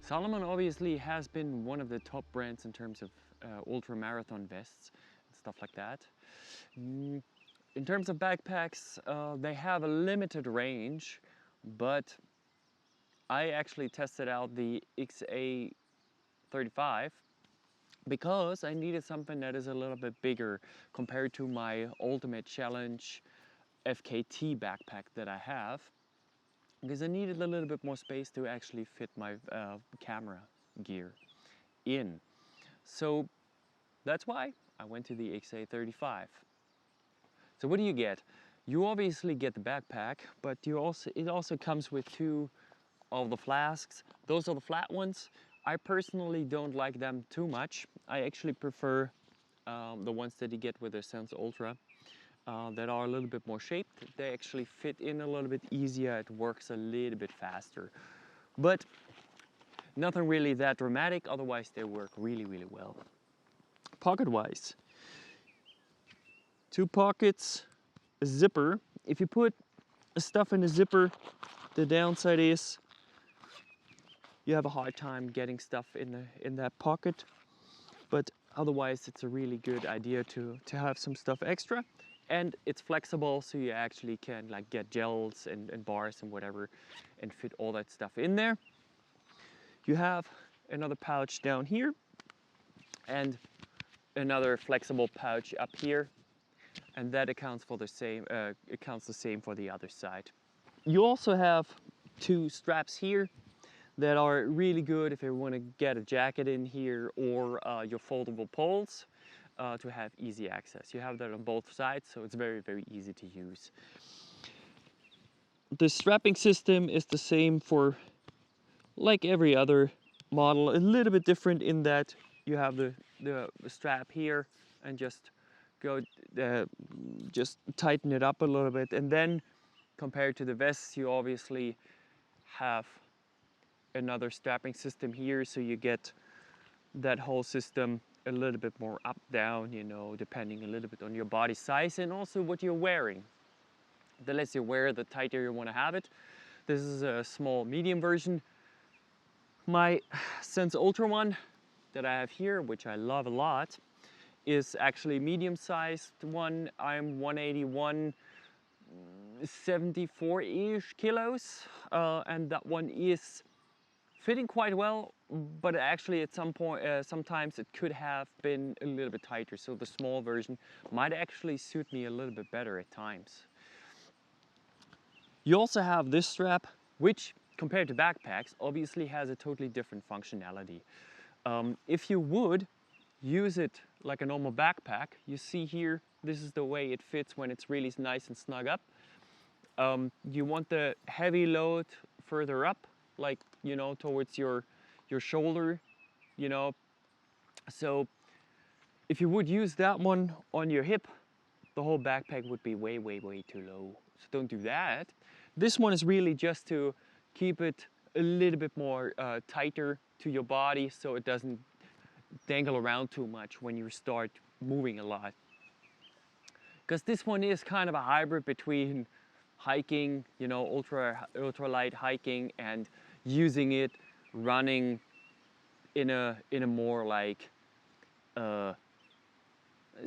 Salomon obviously has been one of the top brands in terms of ultra marathon vests and stuff like that. In terms of backpacks, they have a limited range, but I actually tested out the XA35 because I needed something that is a little bit bigger compared to my Ultimate Challenge FKT backpack that I have, because I needed a little bit more space to actually fit my camera gear in. So that's why I went to the XA35. So what do you get? You obviously get the backpack, but it also comes with two of the flasks. Those are the flat ones. I personally don't like them too much. I actually prefer the ones that you get with the Sense Ultra that are a little bit more shaped. They actually fit in a little bit easier. It works a little bit faster. But nothing really that dramatic, otherwise they work really, really well. Pocket-wise, 2 pockets, a zipper. If you put stuff in a zipper, the downside is you have a hard time getting stuff in that pocket. But otherwise, it's a really good idea to have some stuff extra. And it's flexible, so you actually can like get gels and bars and whatever and fit all that stuff in there. You have another pouch down here and another flexible pouch up here, and that accounts for the same for the other side. You also have 2 straps here that are really good if you want to get a jacket in here or your foldable poles to have easy access. You have that on both sides, so it's very, very easy to use. The strapping system is the same for like every other model, a little bit different in that you have the strap here and just tighten it up a little bit, and then compared to the vests you obviously have another strapping system here, so you get that whole system a little bit more up down, you know, depending a little bit on your body size and also what you're wearing. The less you wear, the tighter you want to have it. This is a small medium version. My Sense Ultra one that I have here, which I love a lot, is actually medium sized one. I'm 181, 74-ish kilos, and that one is fitting quite well, but actually at some point, sometimes it could have been a little bit tighter, so the small version might actually suit me a little bit better at times. You also have this strap, which compared to backpacks obviously has a totally different functionality. If you would use it like a normal backpack, you see here, this is the way it fits when it's really nice and snug up. You want the heavy load further up, like, you know, towards your shoulder, you know. So if you would use that one on your hip, the whole backpack would be way, way, way too low. So don't do that. This one is really just to keep it a little bit more tighter to your body, so it doesn't dangle around too much when you start moving a lot. Because this one is kind of a hybrid between hiking, you know, ultra light hiking, and using it running in a more like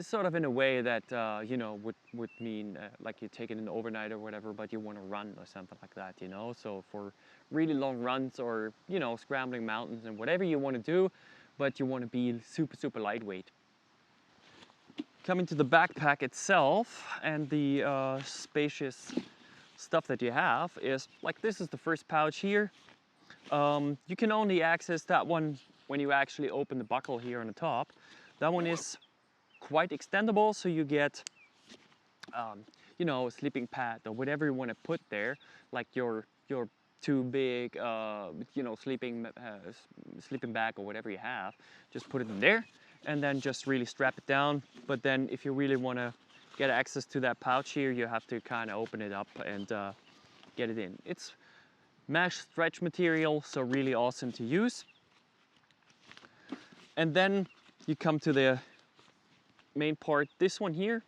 sort of in a way that you know, would mean like you take it in overnight or whatever, but you want to run or something like that, you know. So for really long runs, or, you know, scrambling mountains and whatever you want to do, but you want to be super, super lightweight. Coming to the backpack itself and the spacious stuff that you have is like, this is the first pouch here. You can only access that one when you actually open the buckle here on the top. That one is quite extendable, so you get you know, a sleeping pad or whatever you want to put there, like your too big you know, sleeping bag or whatever you have. Just put it in there and then just really strap it down. But then if you really want to get access to that pouch here, you have to kind of open it up and get it in. It's mesh stretch material, so really awesome to use. And then you come to the main part. This one here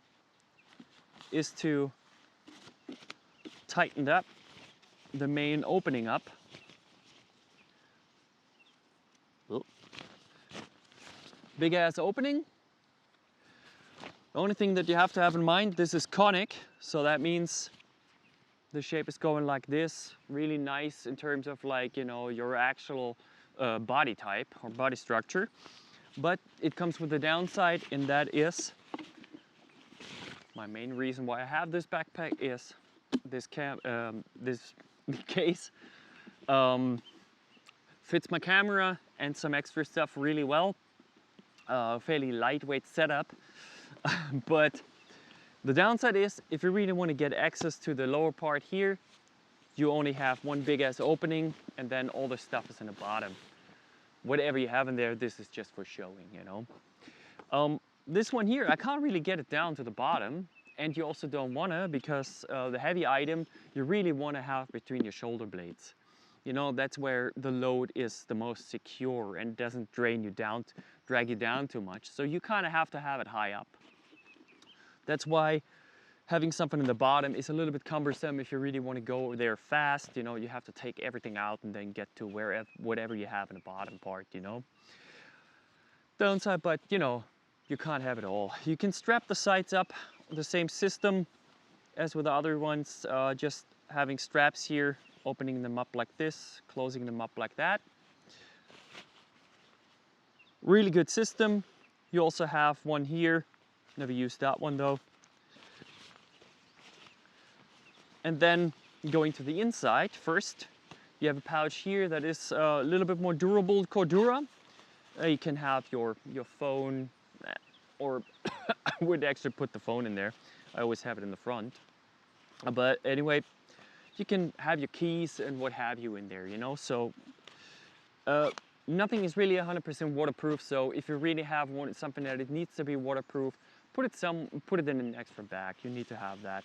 is to tighten up the main opening up. Big ass opening. The only thing that you have to have in mind, this is conic, so that means the shape is going like this. Really nice in terms of like, you know, your actual body type or body structure. But it comes with a downside, and that is my main reason why I have this backpack is this case fits my camera and some extra stuff really well. Fairly lightweight setup, but the downside is if you really want to get access to the lower part here, you only have one big ass opening, and then all the stuff is in the bottom. Whatever you have in there, this is just for showing, you know. This one here, I can't really get it down to the bottom, and you also don't wanna, because the heavy item you really wanna have between your shoulder blades. You know, that's where the load is the most secure and doesn't drag you down too much. So you kind of have to have it high up. That's why having something in the bottom is a little bit cumbersome if you really want to go there fast. You know, you have to take everything out and then get to whatever you have in the bottom part, you know. Downside, but you know, you can't have it all. You can strap the sides up, the same system as with the other ones, just having straps here, opening them up like this, closing them up like that. Really good system. You also have one here. Never used that one though. And then going to the inside first, you have a pouch here that is a little bit more durable, Cordura. You can have your phone, or I would actually put the phone in there. I always have it in the front. But anyway, you can have your keys and what have you in there, you know. So nothing is really 100% waterproof. So if you really have something that it needs to be waterproof, put it in an extra bag. You need to have that.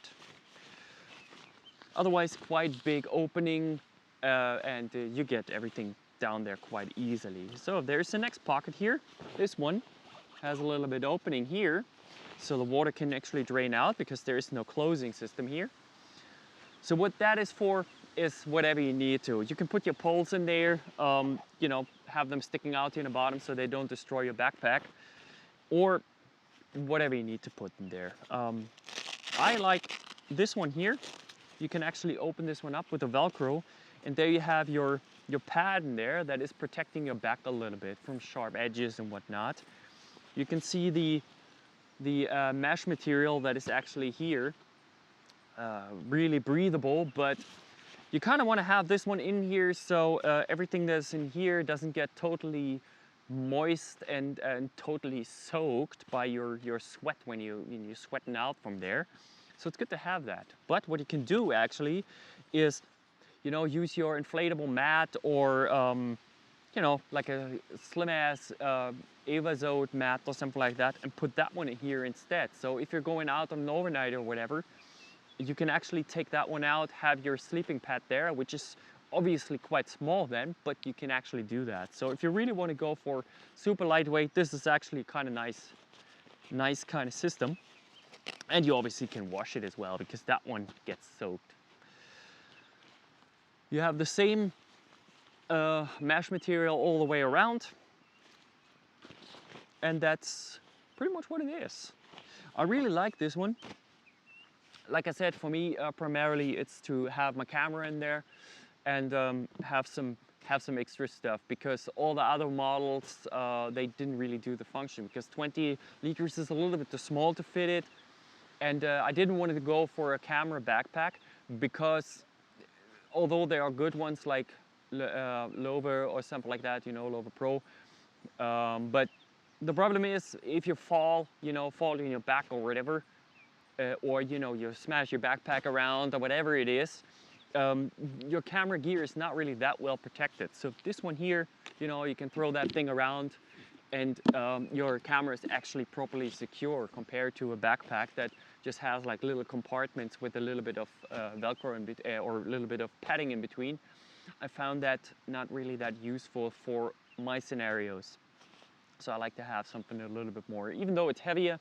Otherwise, quite big opening, and you get everything down there quite easily. So there's the next pocket here. This one has a little bit opening here, so the water can actually drain out because there is no closing system here. So what that is for is whatever you need to. You can put your poles in there, you know, have them sticking out in the bottom so they don't destroy your backpack, or whatever you need to put in there. I like this one here. You can actually open this one up with a Velcro, and there you have your pad in there that is protecting your back a little bit from sharp edges and whatnot. You can see the mesh material that is actually here. Really breathable, but you kind of want to have this one in here so everything that's in here doesn't get totally moist and totally soaked by your sweat when you're sweating out from there. So it's good to have that. But what you can do actually is, you know, use your inflatable mat or you know, like a slim ass Evazode mat or something like that, and put that one in here instead. So if you're going out on an overnight or whatever, you can actually take that one out, have your sleeping pad there, which is obviously quite small then, but you can actually do that. So if you really want to go for super lightweight, this is actually kind of nice kind of system. And you obviously can wash it as well, because that one gets soaked. You have the same mesh material all the way around, and that's pretty much what it is. I really like this one. Like I said, for me, primarily it's to have my camera in there and have some extra stuff, because all the other models, they didn't really do the function, because 20 liters is a little bit too small to fit it. And I didn't want to go for a camera backpack, because although there are good ones like Lover or something like that, you know, Lover Pro, but the problem is if you fall in your back or whatever, or you know, you smash your backpack around or whatever it is, your camera gear is not really that well protected. So this one here, you know, you can throw that thing around and your camera is actually properly secure, compared to a backpack that just has like little compartments with a little bit of Velcro or a little bit of padding in between. I found that not really that useful for my scenarios. So I like to have something a little bit more, even though it's heavier,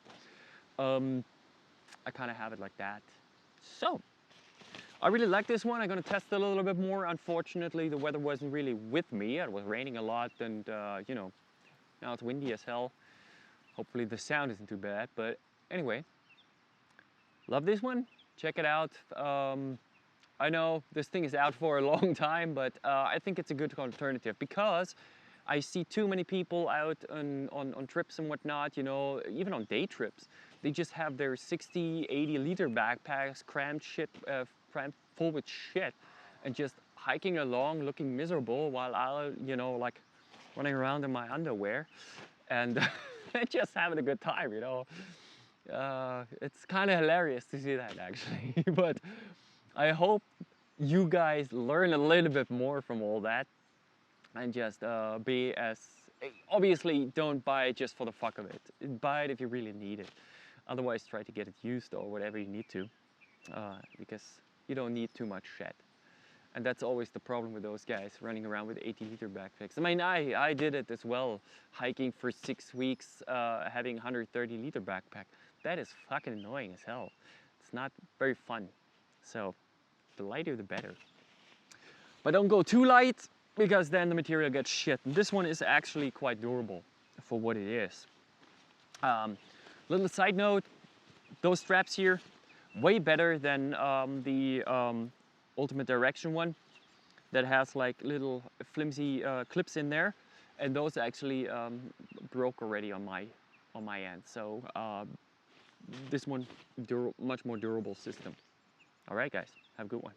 I kind of have it like that. So I really like this one. I'm going to test it a little bit more. Unfortunately, the weather wasn't really with me. It was raining a lot, and you know, now it's windy as hell. Hopefully the sound isn't too bad, but anyway, love this one. Check it out. I know this thing is out for a long time, but I think it's a good alternative because I see too many people out on trips and whatnot, you know, even on day trips. They just have their 60, 80 liter backpacks crammed full with shit and just hiking along looking miserable while I'll, you know, like running around in my underwear and just having a good time, you know. It's kind of hilarious to see that actually, but I hope you guys learn a little bit more from all that and just be as, obviously don't buy it just for the fuck of it. Buy it if you really need it. Otherwise try to get it used or whatever you need to, because you don't need too much shit. And that's always the problem with those guys running around with 80 liter backpacks. I mean, I did it as well, hiking for 6 weeks, having 130 liter backpack. That is fucking annoying as hell. It's not very fun. So the lighter the better. But don't go too light because then the material gets shit. And this one is actually quite durable for what it is. Little side note, those straps here, way better than the Ultimate Direction one that has like little flimsy clips in there, and those actually broke already on my end. So this one much more durable system. All right, guys, have a good one.